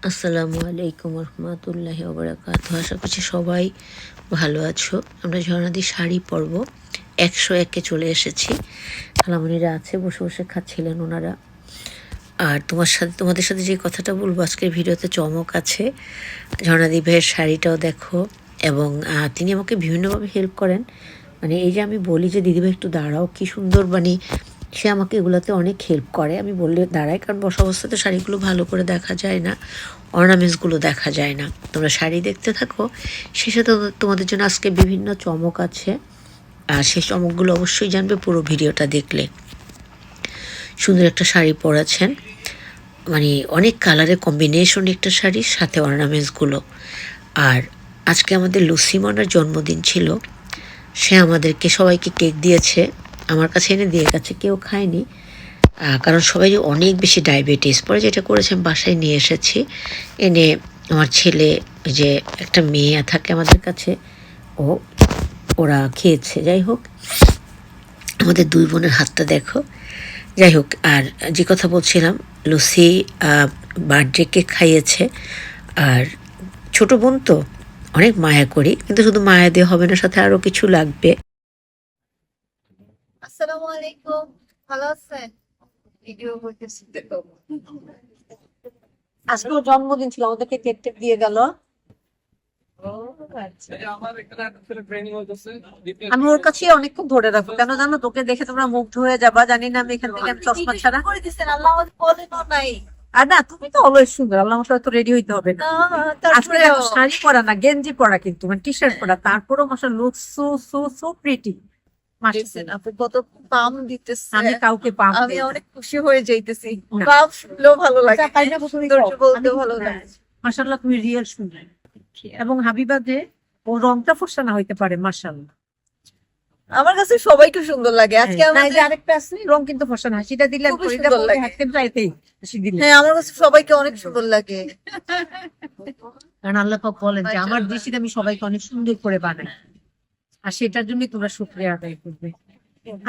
আসসালামু আলাইকুম রহমতুল্লাহি ওবরাকাতুহু। আশা করছি সবাই ভালো আছো। আমরা ঝর্ণাদি শাড়ি পরব 101-এ চলে এসেছি। খালামণিরা আছে, বসে বসে খাচ্ছিলেন ওনারা। আর তোমাদের সাথে যে কথাটা বলবো, আজকের ভিডিওতে চমক আছে। ঝর্ণাদি ভাইয়ের শাড়িটাও দেখো, এবং তিনি আমাকে বিভিন্নভাবে হেল্প করেন। মানে এই যে আমি বলি যে দিদিভাই একটু দাঁড়াও, কি সুন্দর, মানে সে আমাকে এগুলোতে অনেক হেল্প করে। আমি বললে দাঁড়াই, কারণ বসা অবস্থাতে শাড়িগুলো ভালো করে দেখা যায় না, অর্নামেন্টসগুলো দেখা যায় না। তোমরা শাড়ি দেখতে থাকো, শেষে তো তোমাদের জন্য আজকে বিভিন্ন চমক আছে, আর সেই চমকগুলো অবশ্যই জানবে পুরো ভিডিওটা দেখলে। সুন্দর একটা শাড়ি পরেছেন, মানে অনেক কালারের কম্বিনেশন একটা শাড়ির সাথে অর্নামেন্টসগুলো। আর আজকে আমাদের লুসিমনার জন্মদিন ছিল, সে আমাদেরকে সবাইকে কেক দিয়েছে, আমার কাছে এনে দিয়ে গেছে, কেউ খায়নি, কারণ সবাই অনেক বেশি ডায়াবেটিস। পরে যেটা করেছে আমি বাসায় নিয়ে এসেছি, এনে আমার ছেলে, যে একটা মেয়ে থাকে আমাদের কাছে, ওরা খেয়েছে। যাই হোক, আমাদের দুই বোনের হাতটা দেখো। যাই হোক, আর যে কথা বলছিলাম, লুসি বার্থডে কেক খাইয়েছে। আর ছোট বোন তো অনেক মায়া করি, কিন্তু শুধু মায়া দিয়ে হবে না, সাথে আরো কিছু লাগবে। আসসালামু আলাইকুম, ভালো আছেন? ভিডিও করতেছি দেখো। আজকে ওর জন্মদিন ছিল, আমাদেরকে কেক টেক দিয়ে গেল। আমি ওর কাছে অনেকক্ষণ ধরে রাখবো, কেন জানো? তোকে দেখে তোমরা মুগ্ধ হয়ে যাবা, জানি না আমি এখান থেকে আমি চশমা ছাড়া করে দিছেন, আল্লাহ আমাদের বলেনও নাই। আর না, তুমি তো অলওয়েজ সুন্দর, আল্লাহ মশলা তো রেডি হইতে হবে না। আজকে দেখো, শাড়ি পরা না, গেঞ্জি পরা, কিন্তু মানে টি শার্ট পরা, তারপরেও মশলা look so so so pretty. দেখছেন আপনি কত পাম দিতেছে, আমি কাউকে পাম আমি অনেক খুশি হয়ে যাইতেছি। পাম শুনলেও ভালো লাগে, বলতে ভালো লাগে। মাশাআল্লাহ, তুমি রিয়েল সুন্দর। এবং হাবিবা যে, ও রংটা ফর্সা না হইতে পারে, মাশাআল্লাহ। আমার কাছে সবাইকে সুন্দর লাগে। আজকে আমাদের আরেকটা আছে, রং কিন্তু ফর্সা না, সেটা দিলে খুবই সুন্দর লাগে। দিলে। হ্যাঁ, আমার কাছে সবাইকে অনেক সুন্দর লাগে। কারণ আল্লাহ পাক বলেন যে আমার দৃষ্টিতে আমি সবাইকে অনেক সুন্দর করে বানাই, আর সেটার জন্য তোমরা শুকরিয়া আদায় করবে।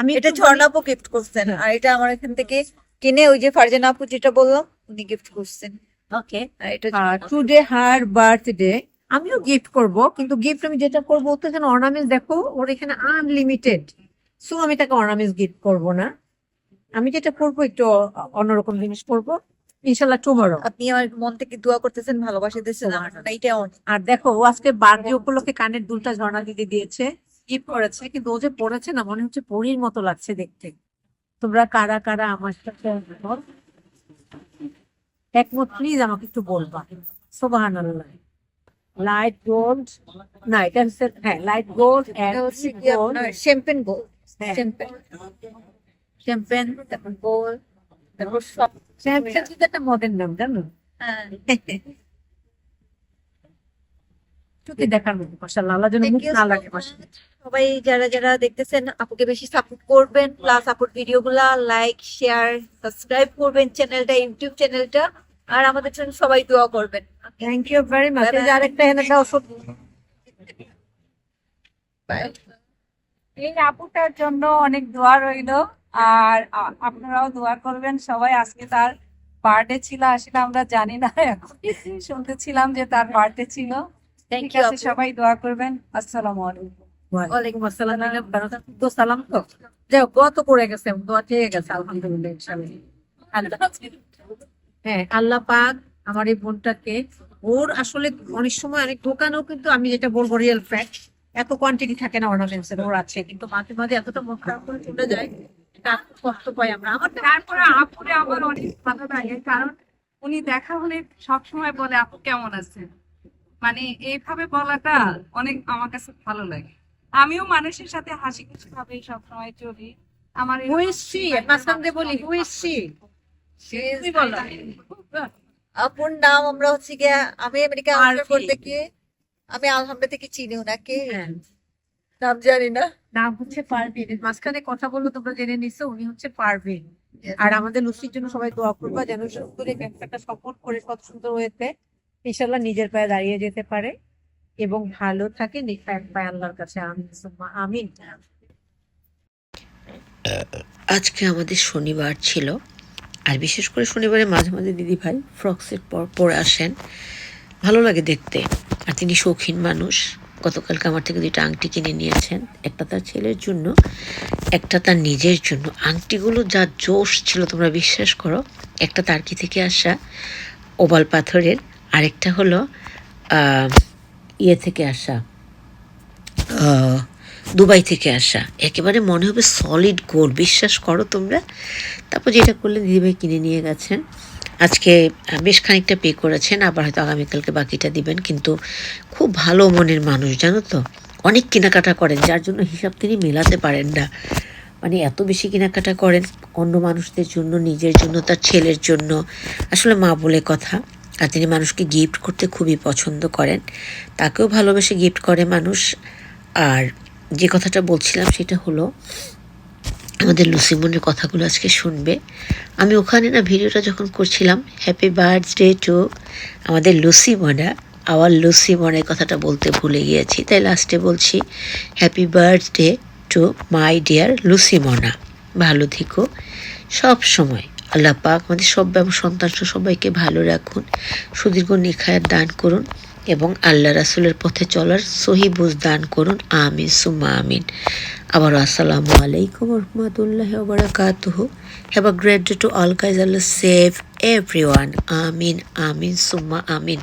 আমি এটা ঝর্ণা আপু গিফট করছেন, আর এটা আমার এখান থেকে কিনে ওই যে ফারজানা আপু যেটা বললাম উনি গিফট করছেন। ওকে, আর এটা টুডে হার বার্থডে, আমিও গিফট করব, কিন্তু গিফট আমি যেটা করবো, তো এখানে অর্নামেন্টস দেখো, ওর এখানে আনলিমিটেড। সো আমি তাকে অর্নামেন্টস গিফট করব না, আমি যেটা করবো একটু অন্যরকম জিনিস করবো, ইনশাল্লাহ টুমরো। আপনি আমার মন থেকে দোয়া করতেছেন, ভালোবাসা দিতেছেন, এইটা অনেক। আর দেখো, ও আজকে বার্থডে উপলক্ষে কানের দুলটা ঝর্ণা দিদি দিয়েছে, গিফট করেছে, কিন্তু ও যে পড়েছে না, মনে হচ্ছে পরীর মতো লাগছে দেখতে। তোমরা কারা কারা আমার সাথে একমত, প্লিজ আমাকে একটু বলবা। সুবহানাল্লাহ। লাইট গোল্ড, না এটা হচ্ছে, হ্যাঁ, লাইট গোল্ড এটা হচ্ছে কি আপনার শ্যাম্পেন গোল্ড, শ্যাম্পেন শ্যাম্পেন তারপর গোল্ড, তারপর সব। স্যামসাং কিন্তু একটা মডেল নাম, জানো? হ্যাঁ, সত্যি দেখার মতো, মাশাআল্লাহ, আল্লাহ যেন মুখ না লাগে। মাশাআল্লাহ, সবাই যারা যারা দেখতেছেন আপুকে বেশি সাপোর্ট করবেন, প্লাস আপুর ভিডিও গুলা লাইক শেয়ার সাবস্ক্রাইব করবেন চ্যানেলটা, ইউটিউব চ্যানেলটা, আর আমাদের জন্য সবাই দোয়া করবেন। Thank you very much. এই যে আরেকটা এনে দাও, এই আপুটার জন্য অনেক দোয়া রইলো, আর আপনারাও দোয়া করবেন সবাই। আজকে তার বার্থডে ছিল, আসলে আমরা জানি না, এখন শুনতেছিলাম যে তার বার্থডে ছিল। থ্যাংক ঠিক ইউ আছে, সবাই দোয়া করবেন। আসসালামু আলাইকুম। ওয়ালাইকুম আসসালাম। তো সালাম তো, যাই হোক, দোয়া তো করে গেছে, দোয়া চেয়ে গেছে, আলহামদুলিল্লাহ, ইনশাআল্লাহ। হ্যাঁ, আল্লাহ পাক আমার এই বোনটাকে, ওর আসলে অনেক সময় অনেক দোকানেও, কিন্তু আমি যেটা বলবো রিয়েল ফ্যাক্ট, এত কোয়ান্টিটি থাকে না অর্নামেন্টস এর, ওর আছে, কিন্তু মাঝে মাঝে এতটা মন খারাপ করে চলে যায়, এটা কষ্ট পাই আমরা। আমার তারপরে আপুরে আমার অনেক ভালো লাগে, কারণ উনি দেখা হলে সবসময় বলে আপু কেমন আছে, মানে এইভাবে বলাটা অনেক আমার কাছে ভালো লাগে। আমিও মানুষের সাথে হাসি খুশি ভাবে সবসময় চলি। আমার হু ইজ শি, মাঝখান দিয়ে বলি হু ইজ শি, তুমি বলো। আপুর নাম আমরা হচ্ছে গিয়া, আমি আমেরিকা আরফি। করতে গিয়ে আমি আলহামদুলিল্লাহ থেকে চিনি ওনাকে, হ্যাঁ, নাম জানি না। নাম হচ্ছে পারভিন। মাঝখানে কথা বললো, তোমরা জেনে নিছো, উনি হচ্ছে পারভিন। আর আমাদের লুসির জন্য সবাই দোয়া করবা, যেন সুন্দর এই ব্যবসাটা সাপোর্ট করে কত সুন্দর হয়েছে, ইনশাল্লাহ নিজের পায়ে দাঁড়িয়ে যেতে পারে এবং ভালো থাকে, নিখাত পায় আল্লাহর কাছে, আমিন সুম্মা আমিন। আজকে আমাদের শনিবার ছিল, আর বিশেষ করে শনিবারে মাঝে মাঝে দিদিভাই ফ্রক সেট পরে আসেন, ভালো লাগে দেখতে। আর তিনি শৌখিন মানুষ, গতকালকে আমার থেকে 2টা আংটি কিনে নিয়েছেন, একটা তার ছেলের জন্য, একটা তার নিজের জন্য। আংটিগুলো যা জোশ ছিল তোমরা বিশ্বাস করো। একটা তার্কি থেকে আসা ওভাল পাথরের, আরেকটা হলো থেকে আসা, দুবাই থেকে আসা, একেবারে মনে হবে সলিড গোল্ড, বিশ্বাস করো তোমরা। তারপর যেটা করলেন দিদিভাই কিনে নিয়ে গেছেন। আজকে বেশ খানিকটা পে করেছেন, আবার হয়তো আগামীকালকে বাকিটা দিবেন। কিন্তু খুব ভালো মনের মানুষ জানো তো, অনেক কেনাকাটা করেন, যার জন্য হিসাব তিনি মেলাতে পারেন না। মানে এত বেশি কেনাকাটা করেন অন্য মানুষদের জন্য, নিজের জন্য, তার ছেলের জন্য, আসলে মা বলে কথা। আর তিনি মানুষকে গিফট করতে খুবই পছন্দ করেন, তাকেও ভালোবেসে গিফট করে মানুষ। আর যে কথাটা বলছিলাম সেটা হলো আমাদের লুসিমনের কথাগুলো আজকে শুনবে। আমি ওখানে না ভিডিওটা যখন করছিলাম, হ্যাপি বার্থডে টু আমাদের লুসিমনা, আওয়ার লুসিমনের কথাটা বলতে ভুলে গিয়েছি, তাই লাস্টে বলছি happy birthday to my dear Lusimona. ভালো থেকো সব সময়, আল্লাহ পাক আমাদের সব সন্তান সবাইকে ভালো রাখুন, সুদীর্ঘ নেখায়াত দান করুন এবং আল্লাহ রাসূলের পথে চলার সহি বুঝ দান করুন। আমিন সুম্মা আমিন। আবার আসসালামু আলাইকুম রহমতুল্লাহি ওয়া বারাকাতুহু। Have a great day to all guys. আল্লাহ সেভ এভরিওয়ান। আমিন আমিন সুম্মা আমিন।